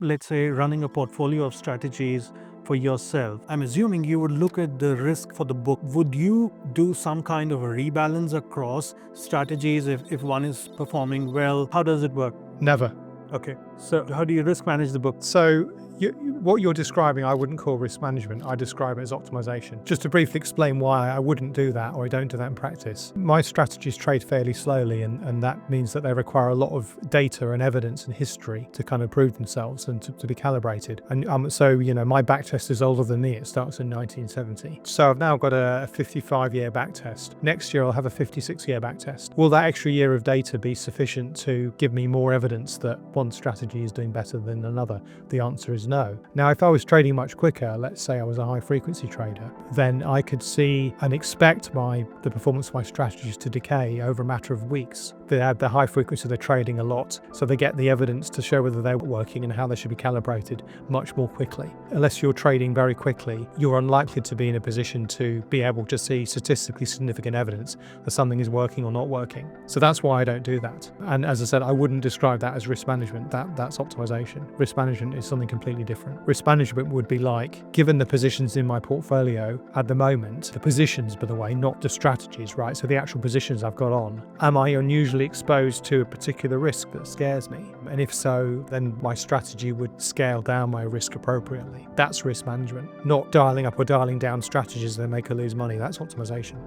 let's say, running a portfolio of strategies for yourself, I'm assuming you would look at the risk for the book. Would you do some kind of a rebalance across strategies if one is performing well? How does it work? Never. Okay, so how do you risk manage the book? So what you're describing, I wouldn't call risk management. I describe it as optimization. Just to briefly explain why I wouldn't do that, or I don't do that in practice. My strategies trade fairly slowly, and that means that they require a lot of data and evidence and history to kind of prove themselves and to be calibrated. And so, my back test is older than me. It starts in 1970. So I've now got a 55-year back test. Next year, I'll have a 56-year back test. Will that extra year of data be sufficient to give me more evidence that one strategy is doing better than another? The answer is no. Now, if I was trading much quicker, let's say I was a high frequency trader, then I could see and expect the performance of my strategies to decay over a matter of weeks. They have the high frequency, they're trading a lot, so they get the evidence to show whether they're working and how they should be calibrated much more quickly. Unless you're trading very quickly, you're unlikely to be in a position to be able to see statistically significant evidence that something is working or not working. So that's why I don't do that. And as I said, I wouldn't describe that as risk management. That's optimization. Risk management is something completely different. Risk management would be like, given the positions in my portfolio at the moment, the positions, by the way, not the strategies, right? So the actual positions I've got on, am I unusually exposed to a particular risk that scares me? And if so, then my strategy would scale down my risk appropriately. That's risk management, not dialing up or dialing down strategies that make her lose money. That's optimization.